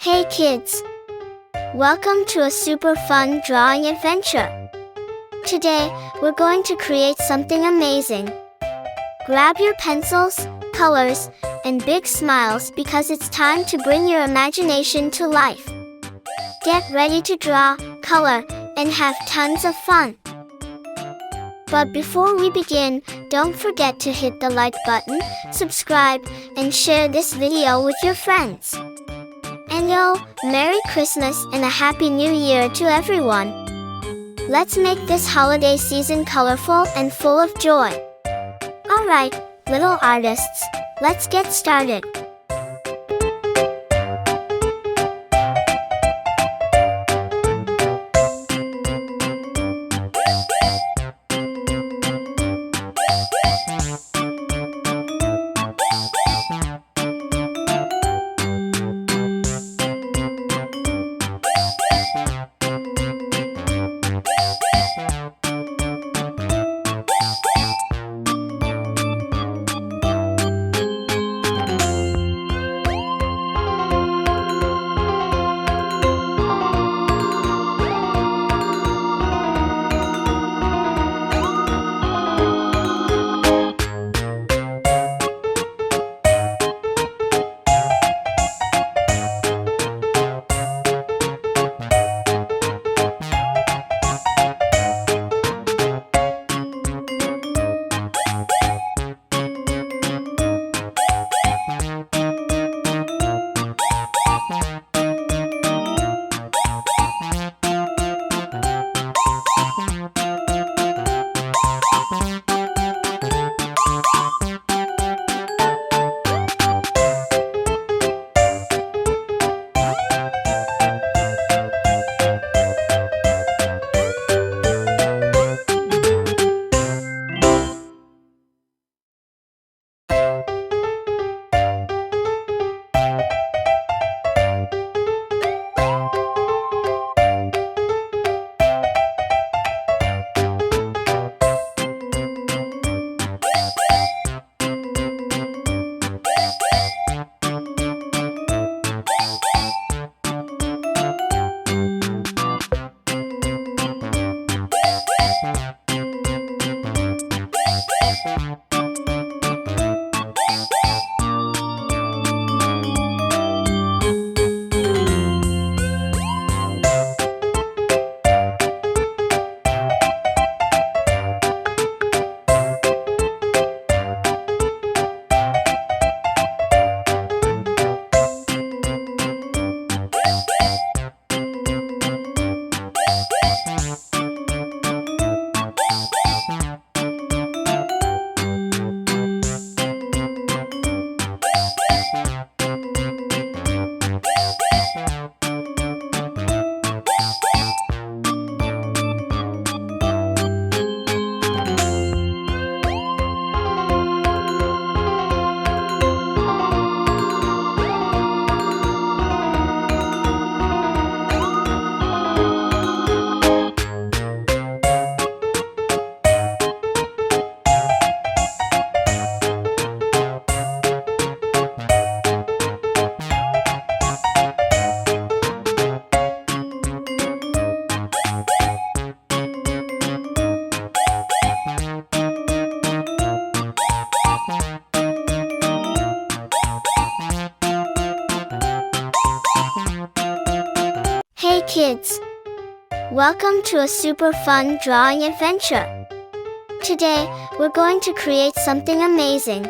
Hey kids! Welcome to a super fun drawing adventure. Today, we're going to create something amazing. Grab your pencils, colors, and big smiles because it's time to bring your imagination to life. Get ready to draw, color, and have tons of fun. But before we begin, don't forget to hit the like button, subscribe, and share this video with your friends. And Merry Christmas and a Happy New Year to everyone! Let's make this holiday season colorful and full of joy. Alright, little artists, let's get started. Hey kids! Welcome to a super fun drawing adventure. Today, we're going to create something amazing.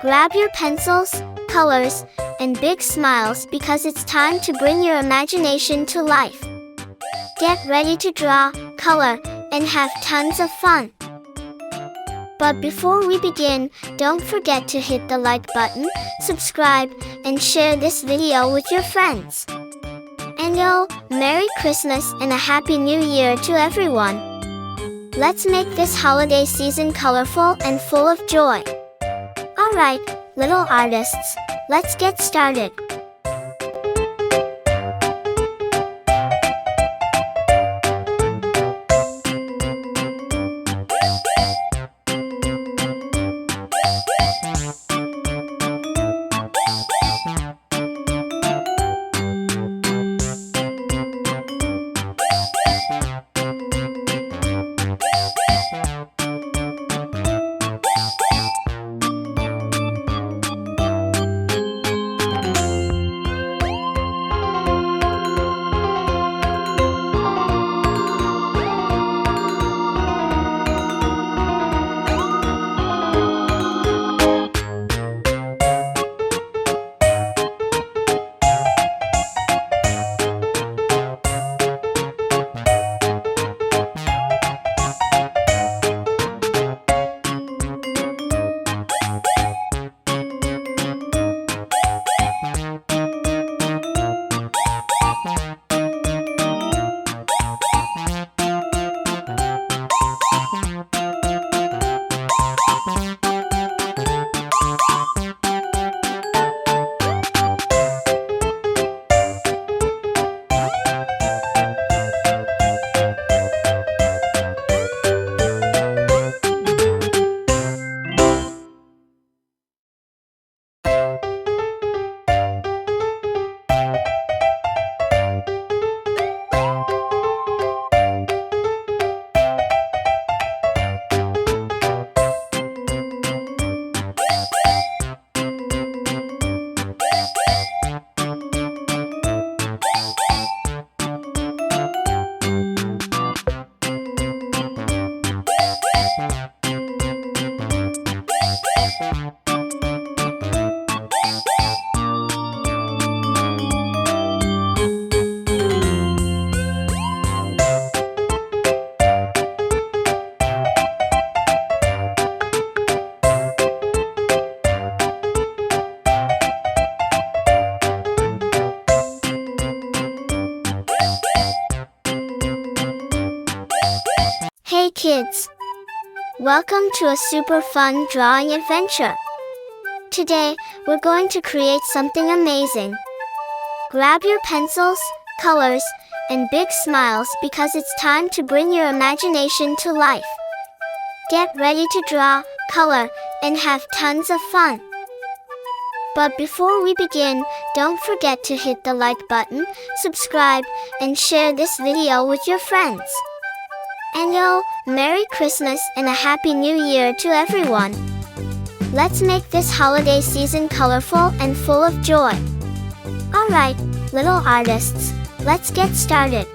Grab your pencils, colors, and big smiles because it's time to bring your imagination to life. Get ready to draw, color, and have tons of fun. But before we begin, don't forget to hit the like button, subscribe, and share this video with your friends. And Merry Christmas and a Happy New Year to everyone! Let's make this holiday season colorful and full of joy. Alright, little artists, let's get started. kids! Welcome to a super fun drawing adventure. Today, we're going to create something amazing. Grab your pencils, colors, and big smiles because it's time to bring your imagination to life. Get ready to draw, color, and have tons of fun. But before we begin, don't forget to hit the like button, subscribe, and share this video with your friends. And Merry Christmas and a Happy New Year to everyone! Let's make this holiday season colorful and full of joy. Alright, little artists, let's get started.